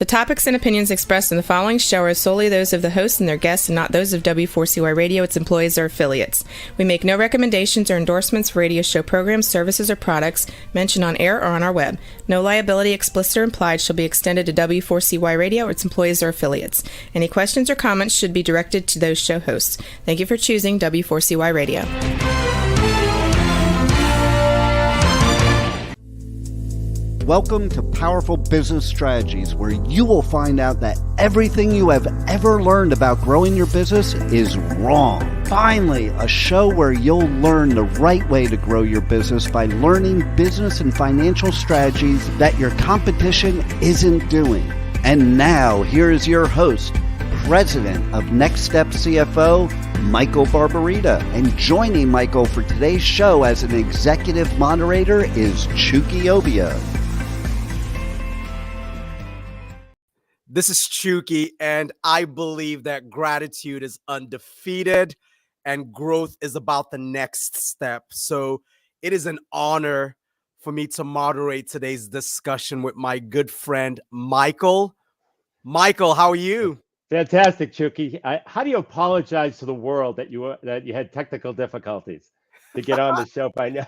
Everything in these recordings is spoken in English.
topics and opinions expressed in the following show are solely those of the host and their guests and not those of W4CY Radio, its employees, or affiliates. We make no recommendations or endorsements for radio show programs, services, or products mentioned on air or on our web. No liability, explicit or implied, shall be extended to W4CY Radio or its employees or affiliates. Any questions or comments should be directed to those show hosts. Thank you for choosing W4CY Radio. Welcome to Powerful Business Strategies, where you will find out that everything you have ever learned about growing your business is wrong. Finally, a show where you'll learn the right way to grow your business by learning business and financial strategies that your competition isn't doing. And now, here is your host, President of Next Step CFO, Michael Barbarita. And joining Michael for today's show as an executive moderator is Chuki Obiyo. This is Chuki, and I believe that gratitude is undefeated and growth is about the next step. So it is an honor for me to moderate today's discussion with my good friend, Michael. Michael, how are you? Fantastic, Chuki. How do you apologize to the world that you had technical difficulties to get on the show by now?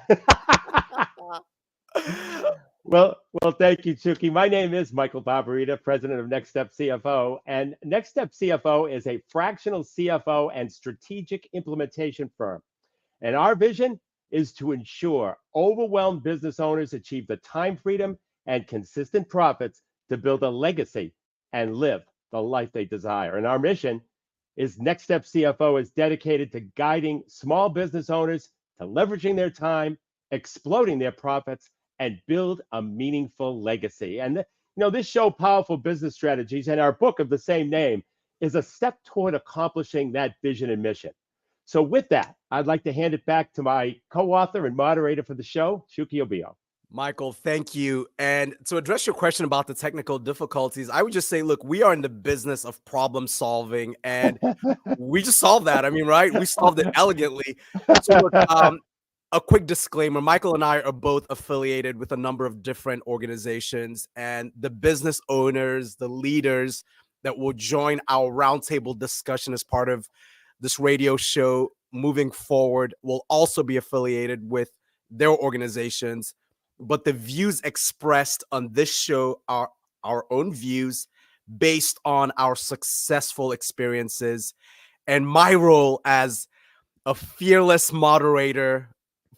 Well, thank you, Chuki. My name is Michael Barbarita, president of Next Step CFO, and Next Step CFO is a fractional CFO and strategic implementation firm. And our vision is to ensure overwhelmed business owners achieve the time freedom and consistent profits to build a legacy and live the life they desire. And our mission is Next Step CFO is dedicated to guiding small business owners to leveraging their time, exploding their profits, and build a meaningful legacy. And this show, Powerful Business Strategies, and our book of the same name is a step toward accomplishing that vision and mission. So with that, I'd like to hand it back to my co-author and moderator for the show, Chuki Obiyo. Michael, thank you. And to address your question about the technical difficulties, I would just say, look, we are in the business of problem solving, and we just solved that. I mean, right? We solved it elegantly. So look, a quick disclaimer, Michael and I are both affiliated with a number of different organizations, and the business owners, the leaders that will join our roundtable discussion as part of this radio show moving forward will also be affiliated with their organizations. But the views expressed on this show are our own views based on our successful experiences. And my role as a fearless moderator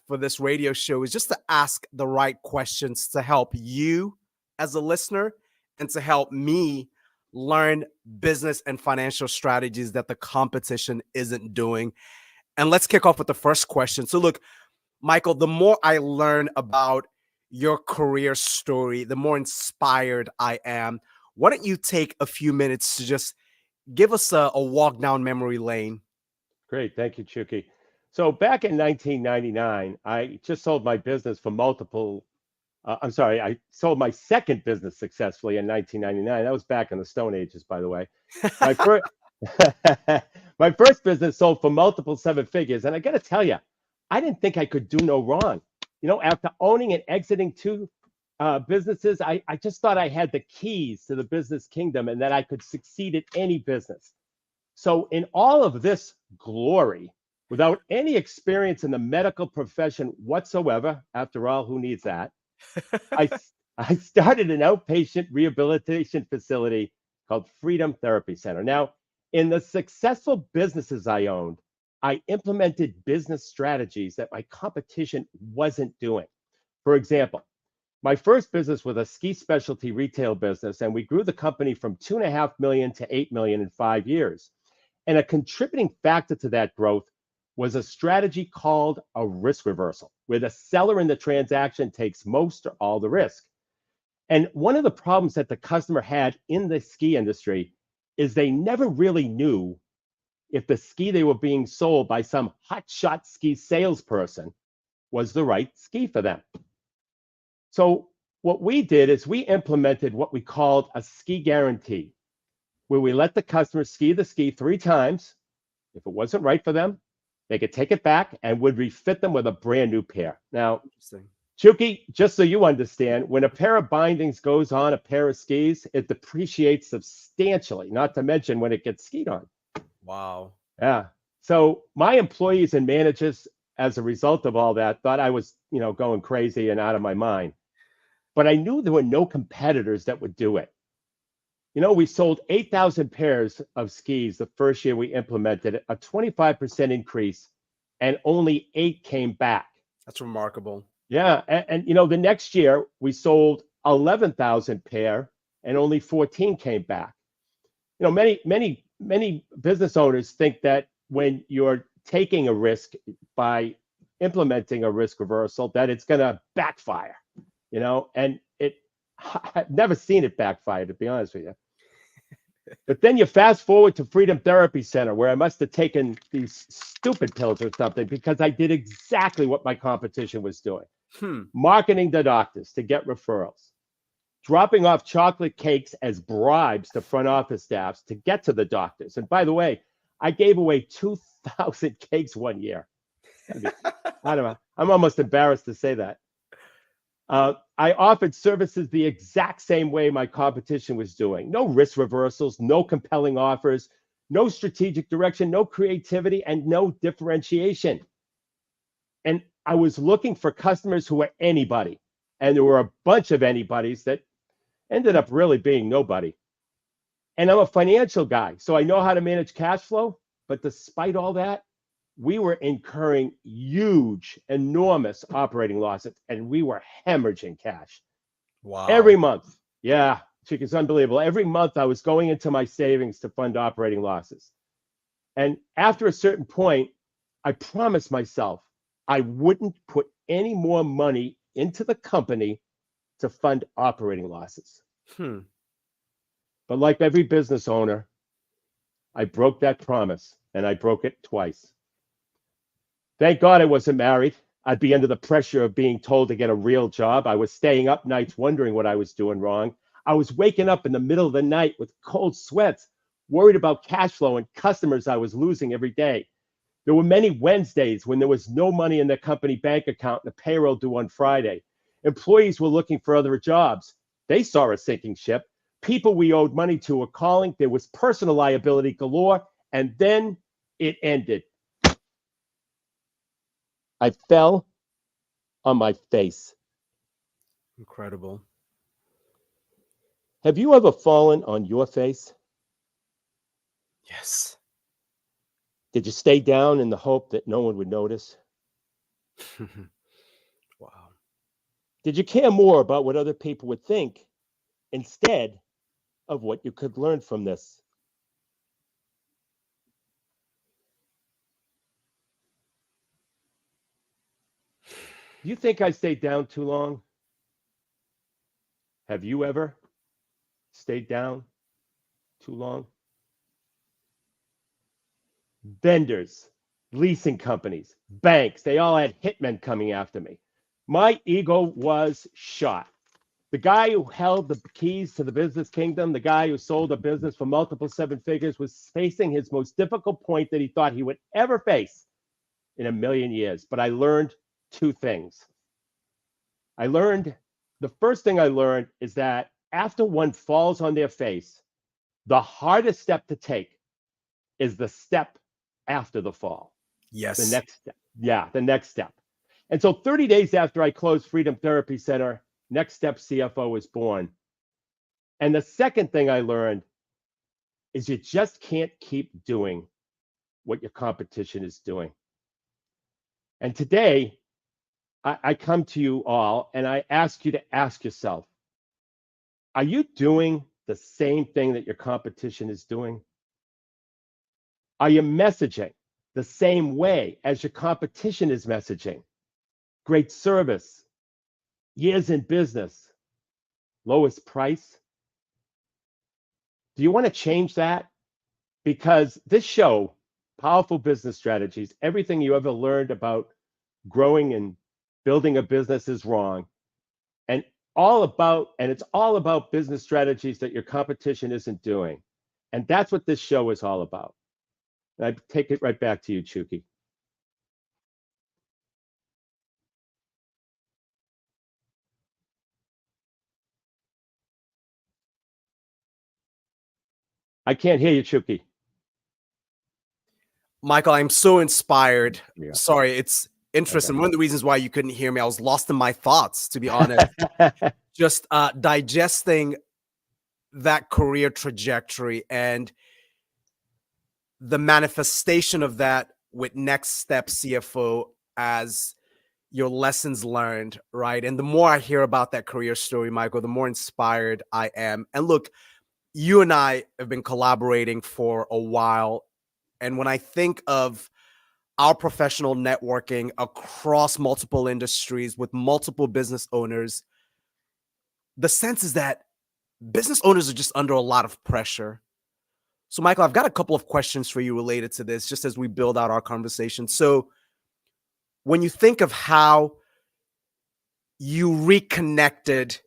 for this radio show is just to ask the right questions to help you as a listener and to help me learn business and financial strategies that the competition isn't doing. And let's kick off with the first question. So look, Michael, the more I learn about your career story, the more inspired I am. Why don't you take a few minutes to just give us a walk down memory lane? Great. Thank you, Chuki. So back in 1999, I just sold my business for I sold my second business successfully in 1999. That was back in the Stone Ages, by the way. My first, my first business sold for multiple seven figures. And I got to tell you, I didn't think I could do no wrong. After owning and exiting two businesses, I just thought I had the keys to the business kingdom and that I could succeed at any business. So in all of this glory, without any experience in the medical profession whatsoever, after all, who needs that? I started an outpatient rehabilitation facility called Freedom Therapy Center. Now, in the successful businesses I owned, I implemented business strategies that my competition wasn't doing. For example, my first business was a ski specialty retail business, and we grew the company from $2.5 million to $8 million in 5 years. And a contributing factor to that growth was a strategy called a risk reversal, where the seller in the transaction takes most or all the risk. And one of the problems that the customer had in the ski industry is they never really knew if the ski they were being sold by some hotshot ski salesperson was the right ski for them. So what we did is we implemented what we called a ski guarantee, where we let the customer ski the ski 3 times. If it wasn't right for them, they could take it back and would refit them with a brand new pair. Now, Chuki, just so you understand, when a pair of bindings goes on a pair of skis, it depreciates substantially, not to mention when it gets skied on. Wow. Yeah. So my employees and managers, as a result of all that, thought I was, going crazy and out of my mind. But I knew there were no competitors that would do it. We sold 8,000 pairs of skis the first year we implemented it, a 25% increase, and only 8 came back. That's remarkable. Yeah, and the next year we sold 11,000 pair, and only 14 came back. Many business owners think that when you're taking a risk by implementing a risk reversal, that it's going to backfire. And I've never seen it backfire, to be honest with you. But then you fast forward to Freedom Therapy Center, where I must have taken these stupid pills or something, because I did exactly what my competition was doing. Marketing to doctors to get referrals, dropping off chocolate cakes as bribes to front office staffs to get to the doctors. And by the way, I gave away 2,000 cakes one year. I don't know. I'm almost embarrassed to say that. I offered services the exact same way my competition was doing. No risk reversals, no compelling offers, no strategic direction, no creativity, and no differentiation. And I was looking for customers who were anybody. And there were a bunch of anybodies that ended up really being nobody. And I'm a financial guy, so I know how to manage cash flow. But despite all that, we were incurring huge, enormous operating losses, and we were hemorrhaging cash. Wow. Every month. Yeah, it's unbelievable. Every month I was going into my savings to fund operating losses. And after a certain point, I promised myself I wouldn't put any more money into the company to fund operating losses. But like every business owner, I broke that promise, and I broke it twice. Thank God I wasn't married. I'd be under the pressure of being told to get a real job. I was staying up nights wondering what I was doing wrong. I was waking up in the middle of the night with cold sweats, worried about cash flow and customers I was losing every day. There were many Wednesdays when there was no money in the company bank account and the payroll due on Friday. Employees were looking for other jobs. They saw a sinking ship. People we owed money to were calling. There was personal liability galore. And then it ended. I fell on my face. Incredible. Have you ever fallen on your face? Yes. Did you stay down in the hope that no one would notice? Wow. Did you care more about what other people would think instead of what you could learn from this? Do you think I stayed down too long? Have you ever stayed down too long? Vendors, leasing companies, banks, they all had hitmen coming after me. My ego was shot. The guy who held the keys to the business kingdom, the guy who sold a business for multiple 7 figures, was facing his most difficult point that he thought he would ever face in a million years. But I learned 2 things. The first thing I learned is that after one falls on their face, the hardest step to take is the step after the fall. Yes. The next step. Yeah, the next step. And so 30 days after I closed Freedom Therapy Center, Next Step CFO was born. And the second thing I learned is you just can't keep doing what your competition is doing. And today, I come to you all and I ask you to ask yourself, are you doing the same thing that your competition is doing? Are you messaging the same way as your competition is messaging? Great service, years in business, lowest price. Do you want to change that? Because this show, Powerful Business Strategies, everything you ever learned about growing and building a business is wrong. And it's all about business strategies that your competition isn't doing. And that's what this show is all about. And I take it right back to you, Chuki. I can't hear you, Chuki. Michael, I'm so inspired. Yeah. Sorry, it's interesting. Okay. One of the reasons why you couldn't hear me, I was lost in my thoughts, to be honest. Just digesting that career trajectory and the manifestation of that with Next Step CFO as your lessons learned, right? And the more I hear about that career story, Michael, the more inspired I am. And look, you and I have been collaborating for a while. And when I think of our professional networking across multiple industries with multiple business owners, the sense is that business owners are just under a lot of pressure. So, Michael, I've got a couple of questions for you related to this, just as we build out our conversation. So, when you think of how you reconnected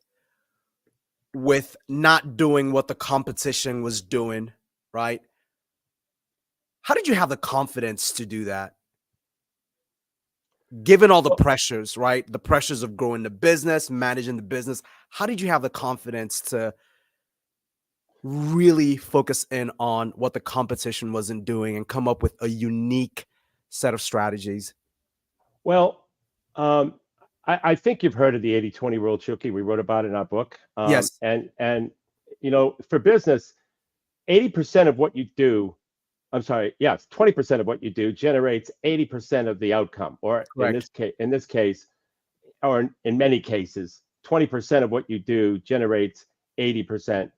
with not doing what the competition was doing, right? How did you have the confidence to do that? Given all the pressures, right? The pressures of growing the business, managing the business, how did you have the confidence to really focus in on what the competition wasn't doing and come up with a unique set of strategies? Well, I think you've heard of the 80-20 rule, Chuki. We wrote about it in our book. Yes. And for business, 80% of what you do, I'm sorry, yes, 20% of what you do generates 80% of the outcome, or Correct. in this case, or in many cases, 20% of what you do generates 80%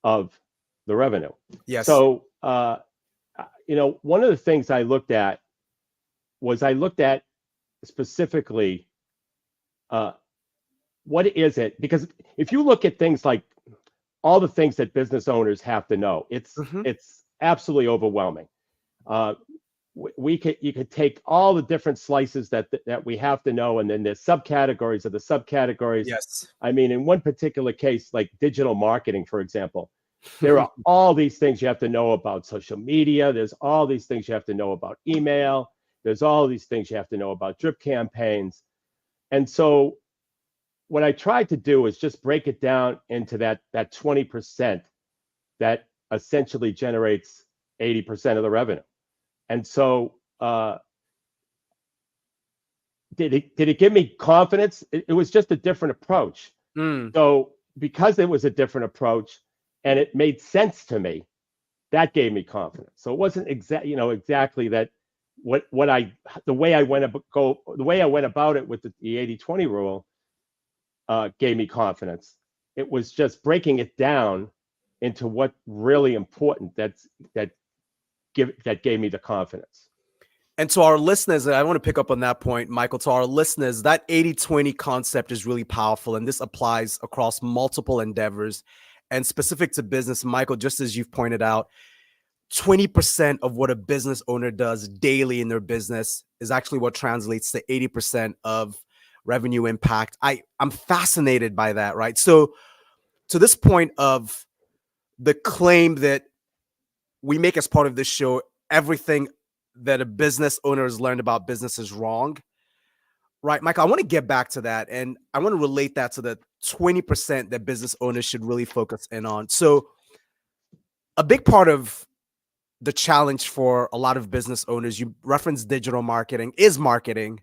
of the revenue. Yes. So, one of the things I looked at specifically, what is it? Because if you look at things like all the things that business owners have to know, it's absolutely overwhelming. You could take all the different slices that we have to know, and then there's subcategories of the subcategories. Yes. I mean, in one particular case, like digital marketing, for example, there are all these things you have to know about social media. There's all these things you have to know about email. There's all these things you have to know about drip campaigns. And so what I tried to do is just break it down into that 20% that essentially generates 80% of the revenue. And so did it give me confidence? It was just a different approach. So because it was a different approach and it made sense to me, that gave me confidence. So it wasn't exactly that the way I went about it with the 80-20 rule gave me confidence. It was just breaking it down into what really important that gave me the confidence. And to our listeners, I want to pick up on that point, Michael, to our listeners, that 80-20 concept is really powerful. And this applies across multiple endeavors and specific to business. Michael, just as you've pointed out, 20% of what a business owner does daily in their business is actually what translates to 80% of revenue impact. I'm fascinated by that, right? So to this point of the claim that we make as part of this show, everything that a business owner has learned about business is wrong, right? Michael, I want to get back to that. And I want to relate that to the 20% that business owners should really focus in on. So a big part of the challenge for a lot of business owners, you referenced digital marketing, is marketing.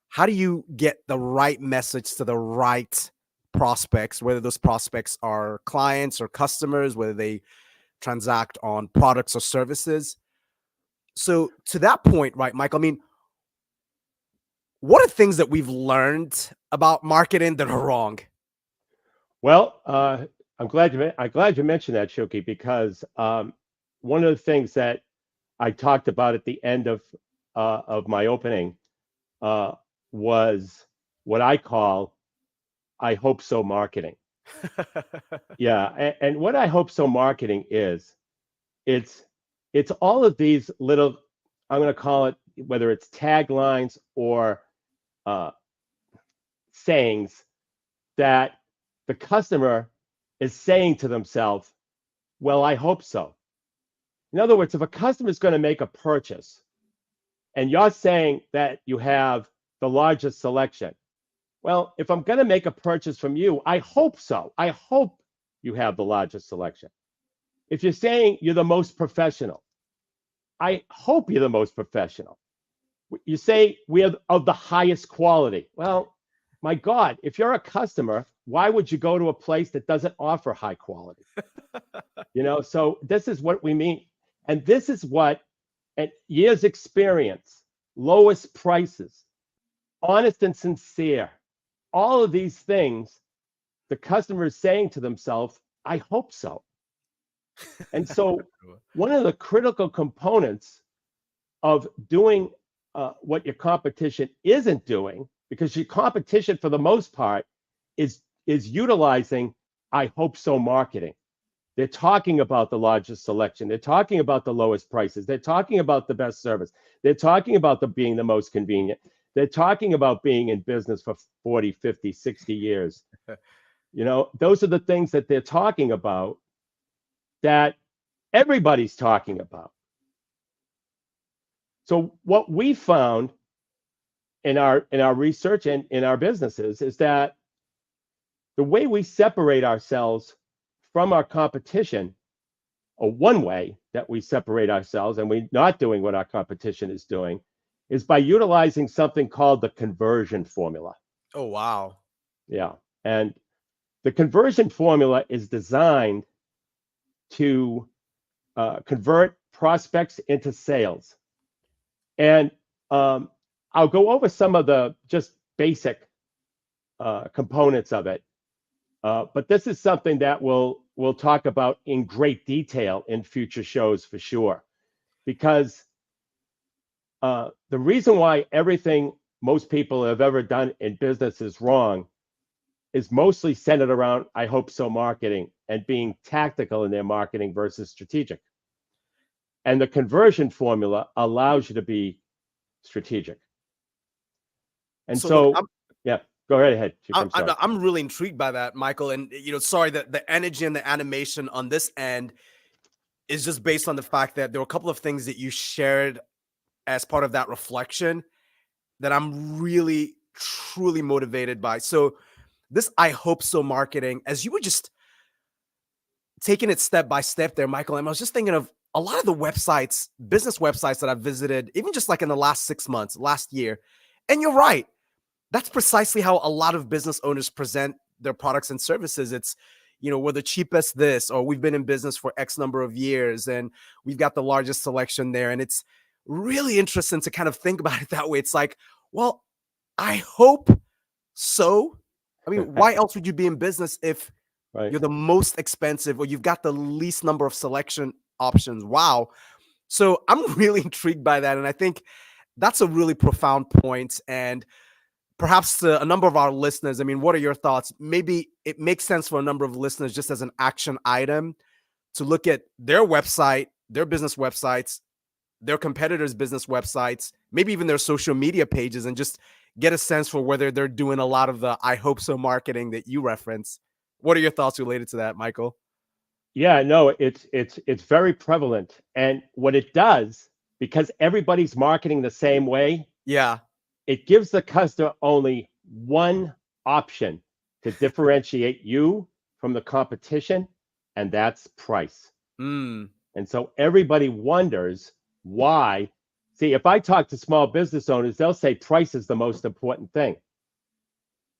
How do you get the right message to the right prospects, whether those prospects are clients or customers, whether they transact on products or services? So to that point, right, Michael, I mean, what are things that we've learned about marketing that are wrong? Well, I'm glad you mentioned that, Chuki, because one of the things that I talked about at the end of my opening was what I call "I hope so" marketing. Yeah, and what "I hope so" marketing is, it's all of these little, I'm going to call it, whether it's taglines or sayings that the customer is saying to themselves, well, I hope so. In other words, if a customer is going to make a purchase and you're saying that you have the largest selection, well, if I'm going to make a purchase from you, I hope so. I hope you have the largest selection. if you're saying you're the most professional, I hope you're the most professional. You say we are of the highest quality. Well, my God, if you're a customer, why would you go to a place that doesn't offer high quality? So this is what we mean. And this is what, and years experience, lowest prices, honest and sincere, all of these things, the customer is saying to themselves, I hope so. And so one of the critical components of doing what your competition isn't doing, because your competition for the most part is utilizing I hope so marketing. They're talking about the largest selection. They're talking about the lowest prices. They're talking about the best service. They're talking about being the most convenient. They're talking about being in business for 40, 50, 60 years. Those are the things that they're talking about that everybody's talking about. So what we found in our research and in our businesses is that the way we separate ourselves from our competition, or one way that we separate ourselves and we're not doing what our competition is doing, is by utilizing something called the conversion formula. Oh, wow. Yeah. And the conversion formula is designed to convert prospects into sales. And I'll go over some of the just basic components of it. But this is something that we'll talk about in great detail in future shows for sure. Because the reason why everything most people have ever done in business is wrong is mostly centered around I hope so marketing and being tactical in their marketing versus strategic. And the conversion formula allows you to be strategic. And so look, yeah, go right ahead. I'm really intrigued by that, Michael. And, sorry that the energy and the animation on this end is just based on the fact that there were a couple of things that you shared as part of that reflection that I'm really, truly motivated by. So this I hope so marketing, as you were just taking it step by step there, Michael, and I was just thinking of a lot of the websites, business websites that I've visited, even just like in the last 6 months, last year. And you're right. That's precisely how a lot of business owners present their products and services. It's, we're the cheapest this, or we've been in business for X number of years and we've got the largest selection there. And it's really interesting to kind of think about it that way. It's like, well, I hope so. I mean, why else would you be in business if you're the most expensive or you've got the least number of selection options? Wow. So I'm really intrigued by that. And I think that's a really profound point. And perhaps to a number of our listeners, I mean, what are your thoughts? Maybe it makes sense for a number of listeners just as an action item to look at their website, their business websites, their competitors' business websites, maybe even their social media pages, and just get a sense for whether they're doing a lot of the I hope so marketing that you reference. What are your thoughts related to that, Michael? Yeah, no, it's very prevalent. And what it does, because everybody's marketing the same way, yeah, it gives the customer only one option to differentiate you from the competition, and that's price. And so everybody wonders why. See, if I talk to small business owners, they'll say price is the most important thing.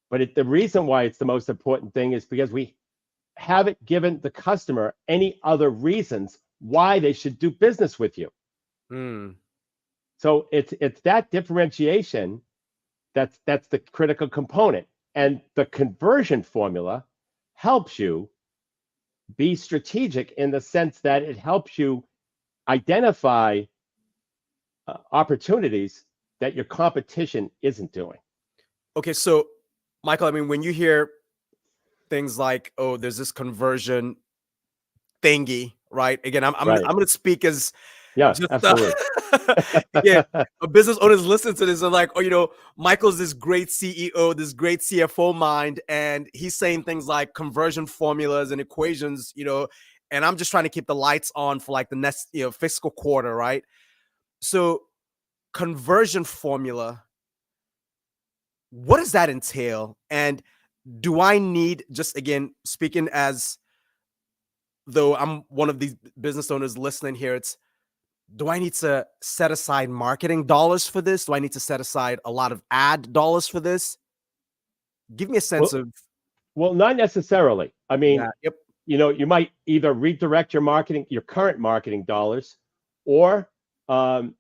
But the reason why it's the most important thing is because we haven't given the customer any other reasons why they should do business with you. So it's that differentiation that's the critical component. And the conversion formula helps you be strategic in the sense that it helps you identify opportunities that your competition isn't doing. Okay, so Michael, I mean, when you hear things like, oh, there's this conversion thingy, right? Again, I'm going to speak as just, absolutely. A business owners listen to this and like, oh, Michael's this great CEO, this great CFO mind, and he's saying things like conversion formulas and equations, and I'm just trying to keep the lights on for like the next, fiscal quarter, right? So conversion formula, what does that entail? And do I need, just again, speaking as though I'm one of these business owners listening here, it's, do I need to set aside marketing dollars for this? Do I need to set aside a lot of ad dollars for this? Give me a sense Well, of well, not necessarily. I mean, that. Yep. you might either redirect your current marketing dollars, or or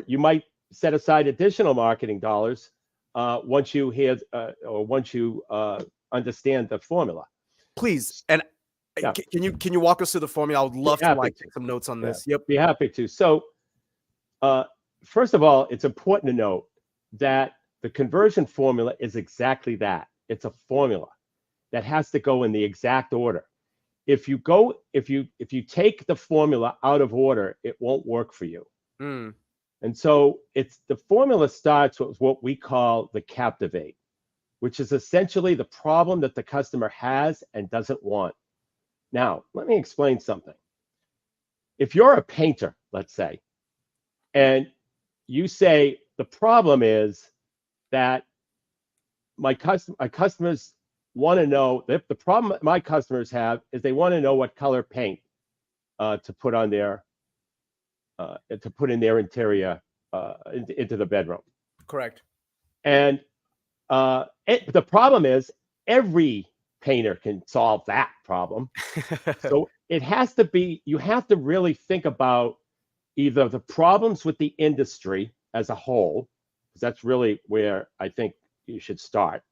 you might set aside additional marketing dollars once you hear or once you understand the formula. Please. And Yeah. can you walk us through the formula? I would love to take some notes on this. Yep. Be happy to. So first of all, it's important to note that the conversion formula is exactly that. It's a formula that has to go in the exact order. If you take the formula out of order, it won't work for you. Mm. And so the formula starts with what we call the captivate, which is essentially the problem that the customer has and doesn't want. Now, let me explain something. If you're a painter, let's say, and you say the problem is that my customers want to know, the problem that my customers have is they want to know what color paint to put on their in their interior into the bedroom. Correct. And the problem is every painter can solve that problem. So it has to be, you have to really think about either the problems with the industry as a whole, because that's really where I think you should start,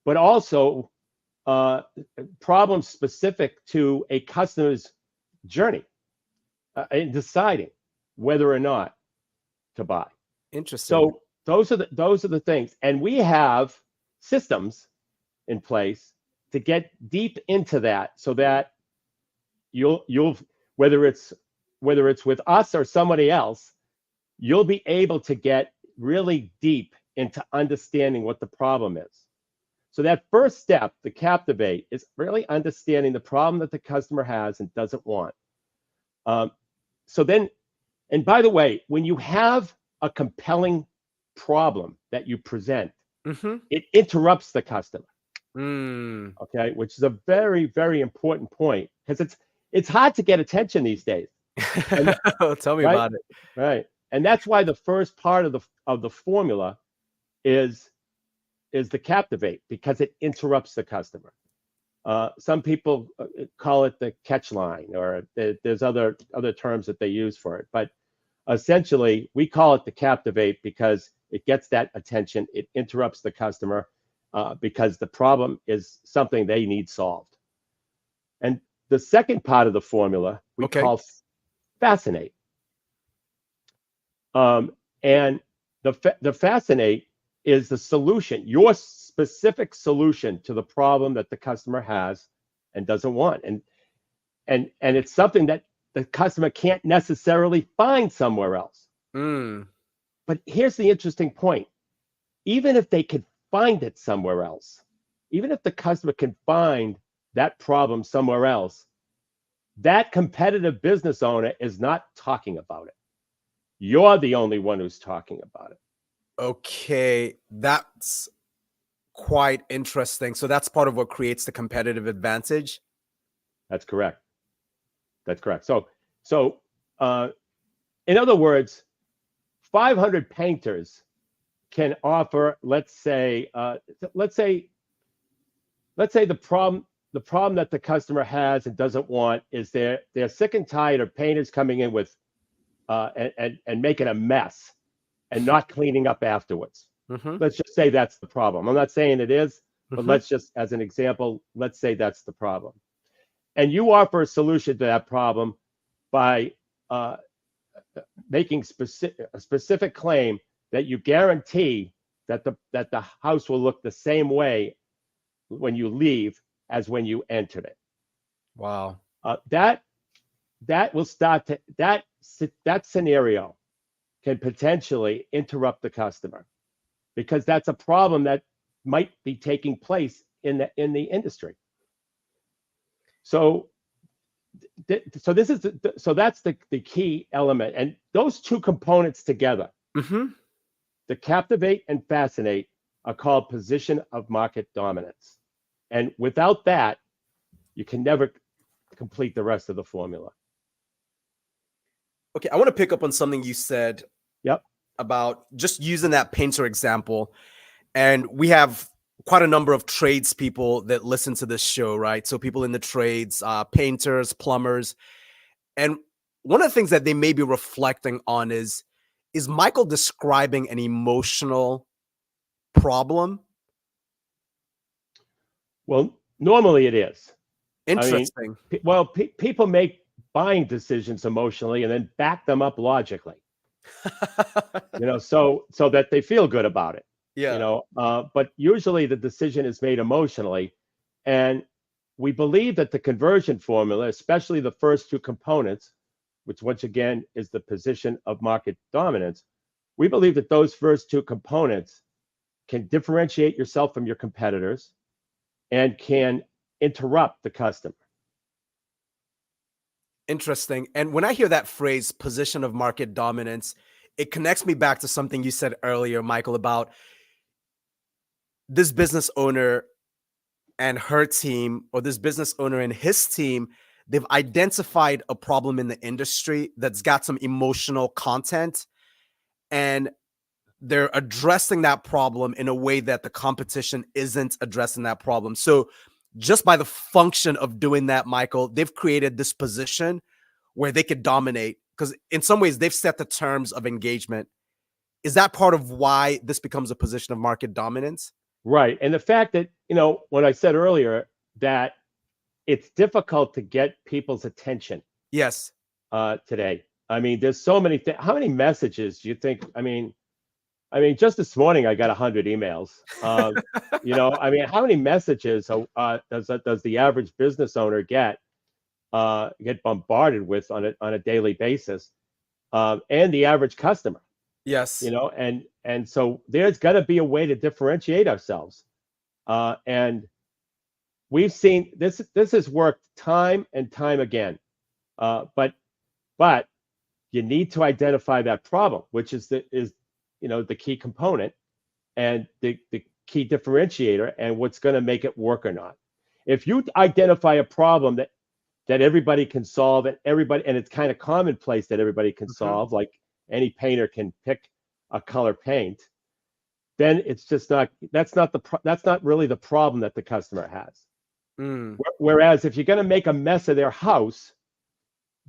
but also problems specific to a customer's journey in deciding whether or not to buy. Interesting. So those are the things, and we have systems in place to get deep into that, so that you'll whether it's with us or somebody else, you'll be able to get really deep into understanding what the problem is. So that first step, the captivate, is really understanding the problem that the customer has and doesn't want. So then, and by the way, when you have a compelling problem that you present, it interrupts the customer. Okay, which is a very, very important point, because it's hard to get attention these days. And, tell me about it. Right, and that's why the first part of the formula is the captivate, because it interrupts the customer. Some people call it the catch line, or there's other terms that they use for it, but essentially we call it the captivate because it gets that attention. It interrupts the customer because the problem is something they need solved. And the second part of the formula we call fascinate. And the fascinate is the solution, your specific solution to the problem that the customer has and doesn't want. And it's something that the customer can't necessarily find somewhere else. But here's the interesting point. Even if they could find it somewhere else, even if the customer can find that problem somewhere else, that competitive business owner is not talking about it. You're the only one who's talking about it. Okay, that's quite interesting. So that's part of what creates the competitive advantage. That's correct. So in other words, 500 painters can offer, let's say the problem that the customer has and doesn't want is they're sick and tired of painters coming in with and making a mess and not cleaning up afterwards. Let's just say that's the problem. I'm not saying it is, but let's just, as an example, let's say that's the problem. And you offer a solution to that problem by making a specific claim that you guarantee that the house will look the same way when you leave as when you entered it. Wow. That will start to that scenario can potentially interrupt the customer, because that's a problem that might be taking place in the industry. So that's the key element, and those two components together, the captivate and fascinate, are called position of market dominance. And without that, you can never complete the rest of the formula. Okay, I want to pick up on something you said. Yep. About just using that painter example. And we have quite a number of tradespeople that listen to this show, right? So people in the trades, painters, plumbers. And one of the things that they may be reflecting on is Michael describing an emotional problem? Well, normally it is. Interesting. People make buying decisions emotionally and then back them up logically. So that they feel good about it. Yeah. But usually the decision is made emotionally, and we believe that the conversion formula, especially the first two components, which once again is the position of market dominance, we believe that those first two components can differentiate yourself from your competitors and can interrupt the customer. Interesting. And when I hear that phrase, position of market dominance, it connects me back to something you said earlier, Michael, about this business owner and her team, or this business owner and his team. They've identified a problem in the industry that's got some emotional content, and they're addressing that problem in a way that the competition isn't addressing that problem. So just by the function of doing that, Michael, they've created this position where they could dominate, because in some ways they've set the terms of engagement. Is that part of why this becomes a position of market dominance? Right. And the fact that, when I said earlier that it's difficult to get people's attention. Yes. Today. I mean, there's so many things. How many messages do you think? I mean, just this morning I got 100 emails. How many messages does the average business owner get bombarded with on a daily basis, and the average customer? Yes. And so there's got to be a way to differentiate ourselves, and we've seen this has worked time and time again, but you need to identify that problem, which is the key component and the key differentiator, and what's going to make it work or not. If you identify a problem that everybody can solve, and it's kind of commonplace that everybody can solve, like any painter can pick a color paint, then it's just that's not really the problem that the customer has. Whereas if you're going to make a mess of their house,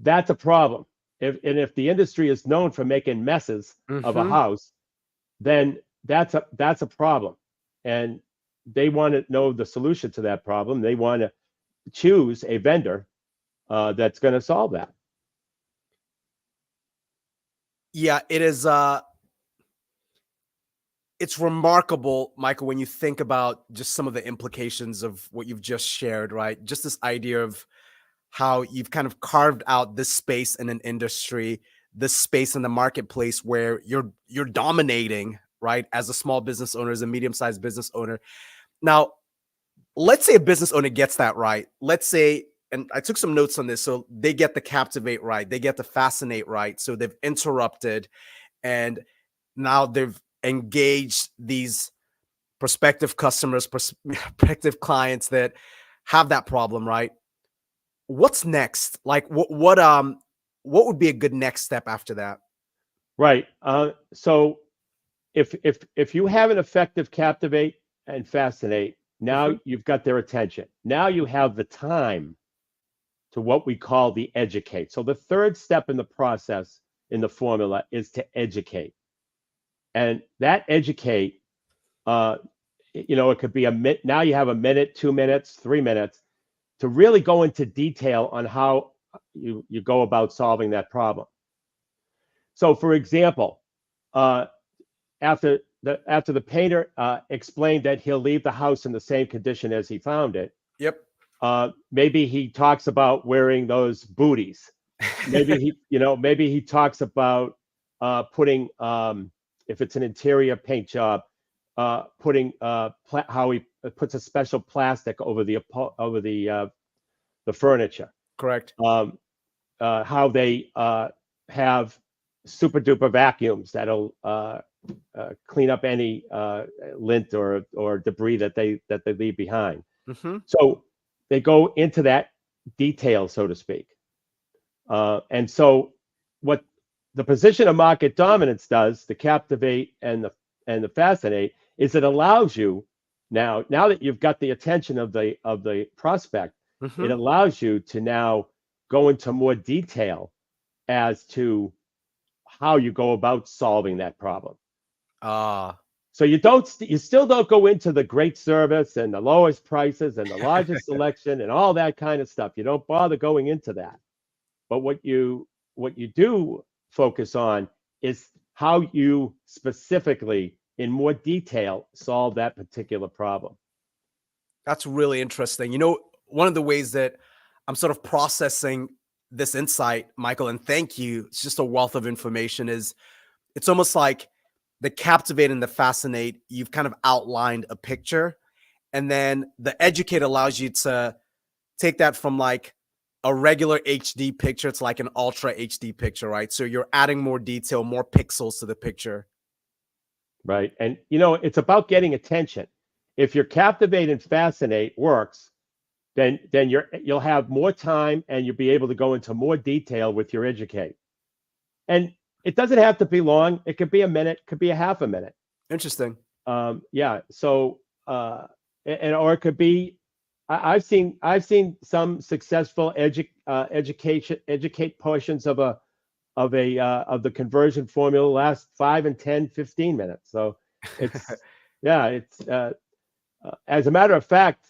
that's a problem. If the industry is known for making messes of a house, then that's a problem, and they want to know the solution to that problem. They want to choose a vendor that's going to solve that. Yeah, it is. It's remarkable, Michael, when you think about just some of the implications of what you've just shared, right? Just this idea of how you've kind of carved out this space in an industry, this space in the marketplace where you're dominating, right? As a small business owner, as a medium-sized business owner. Now, let's say a business owner gets that right. Let's say, and I took some notes on this, so they get the captivate right, they get the fascinate right. So they've interrupted, and now they've engaged these prospective customers, prospective clients that have that problem, right? What's next? Like what would be a good next step after that? Right. So if you have an effective captivate and fascinate, now you've got their attention. Now you have the time to what we call the educate. So the third step in the process in the formula is to educate. And that educate, it could be a minute. Now you have a minute, 2 minutes, 3 minutes to really go into detail on how you go about solving that problem. So, for example, after the painter explained that he'll leave the house in the same condition as he found it. Yep. Maybe he talks about wearing those booties. Maybe he talks about putting, if it's an interior paint job, putting how he puts a special plastic over the furniture. Correct. How they have super duper vacuums that'll clean up any lint or debris that they leave behind. So they go into that detail, so to speak. And so what the position of market dominance does, the captivate and the fascinate, is it allows you now that you've got the attention of the prospect, it allows you to now go into more detail as to how you go about solving that problem. So you still don't go into the great service and the lowest prices and the largest selection and all that kind of stuff. You don't bother going into that. But what you do focus on is how you specifically, in more detail, solve that particular problem. That's really interesting. You know, one of the ways that I'm sort of processing this insight, Michael, and thank you, it's just a wealth of information, is it's almost like the captivate and the fascinate, you've kind of outlined a picture, and then the educate allows you to take that from like a regular HD picture to like an ultra HD picture, right? So you're adding more detail, more pixels to the picture. Right. And, you know, it's about getting attention. If your captivate and fascinate works, then you'll have more time and you'll be able to go into more detail with your educate. And it doesn't have to be long. It could be a minute, could be a half a minute. Interesting. Yeah. So, or it could be, I've seen some successful educate portions of the conversion formula last 5 and 10, 15 minutes. So it's, yeah, it's, as a matter of fact,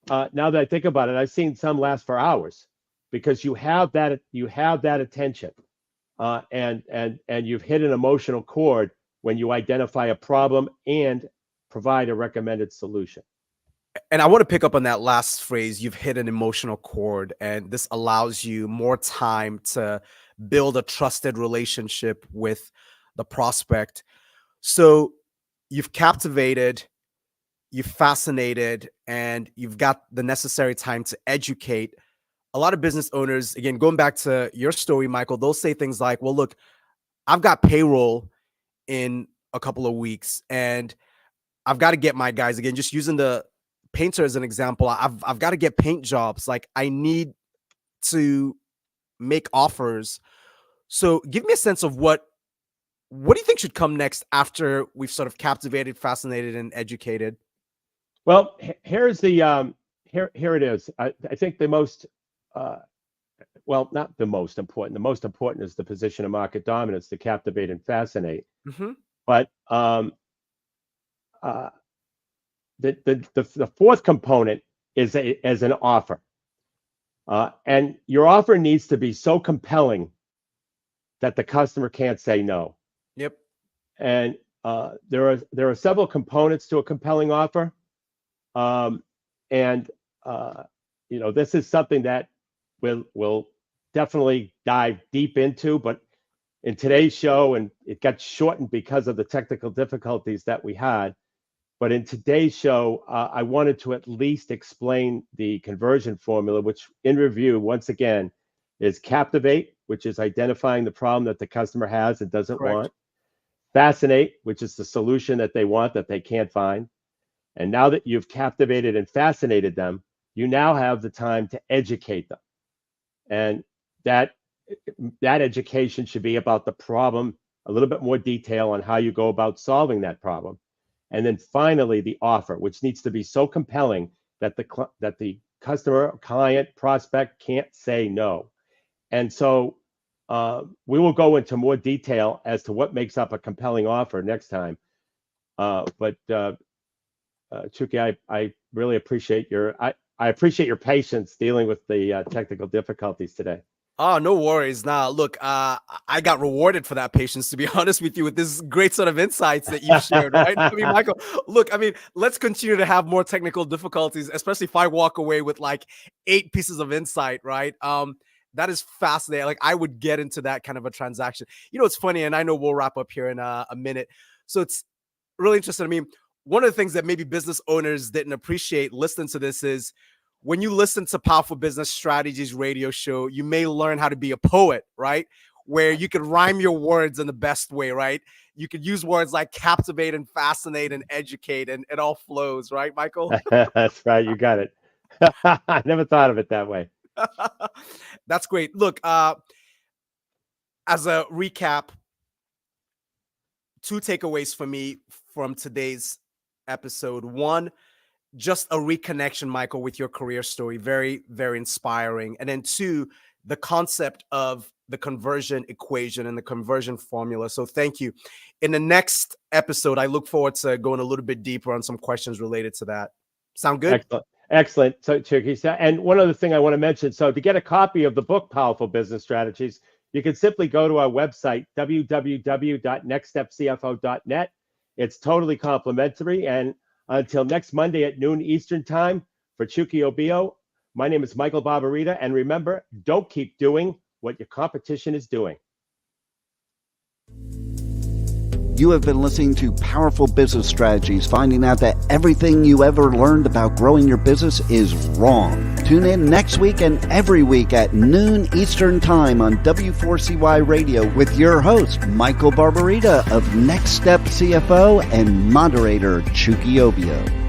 now that I think about it, I've seen some last for hours because you have that attention, and you've hit an emotional chord when you identify a problem and provide a recommended solution. And I want to pick up on that last phrase, you've hit an emotional chord, and this allows you more time to build a trusted relationship with the prospect. So you've captivated, you've fascinated, and you've got the necessary time to educate. A lot of business owners, again, going back to your story, Michael, they'll say things like, well, look, I've got payroll in a couple of weeks and I've got to get my guys, again, just using the painter as an example, I've got to get paint jobs. Like I need to make offers. So give me a sense of what do you think should come next after we've sort of captivated, fascinated, and educated? Well, here's the here it is. I think the most well, not the most important. The most important is the position of market dominance, to captivate and fascinate. But the fourth component is as an offer, and your offer needs to be so compelling that the customer can't say no. Yep. And there are several components to a compelling offer, and you know, this is something that we'll definitely dive deep into, but in today's show, and it got shortened because of the technical difficulties that we had. But in today's show, I wanted to at least explain the conversion formula, which in review, once again, is captivate, which is identifying the problem that the customer has and doesn't want. Fascinate, which is the solution that they want that they can't find. And now that you've captivated and fascinated them, you now have the time to educate them. And that education should be about the problem, a little bit more detail on how you go about solving that problem. And then finally, the offer, which needs to be so compelling that the customer, client, prospect can't say no. And so we will go into more detail as to what makes up a compelling offer next time. But Chuki, I really appreciate I appreciate your patience dealing with the technical difficulties today. Oh, no worries. Now, look, I got rewarded for that patience, to be honest with you, with this great sort of insights that you've shared, right? I mean, Michael, look, I mean, let's continue to have more technical difficulties, especially if I walk away with like 8 pieces of insight, right? That is fascinating. Like I would get into that kind of a transaction. You know, it's funny, and I know we'll wrap up here in a minute. So it's really interesting. I mean, one of the things that maybe business owners didn't appreciate listening to this is when you listen to Powerful Business Strategies radio show, you may learn how to be a poet, right? Where you can rhyme your words in the best way, right? You could use words like captivate and fascinate and educate, and it all flows, right, Michael? That's right. You got it. I never thought of it that way. That's great. Look, as a recap, 2 takeaways for me from today's episode. 1, just a reconnection, Michael, with your career story. Very, very inspiring. And then 2, the concept of the conversion equation and the conversion formula. So thank you. In the next episode, I look forward to going a little bit deeper on some questions related to that. Sound good? Excellent. So, Chuki, and one other thing I want to mention. So to get a copy of the book, Powerful Business Strategies, you can simply go to our website, www.nextstepcfo.net. It's totally complimentary. And until next Monday at noon Eastern time, for Chuki Obiyo, my name is Michael Barbarita. And remember, don't keep doing what your competition is doing. You have been listening to Powerful Business Strategies, finding out that everything you ever learned about growing your business is wrong. Tune in next week and every week at noon Eastern Time on W4CY Radio with your host, Michael Barbarita of Next Step CFO and moderator Chuki Obiyo.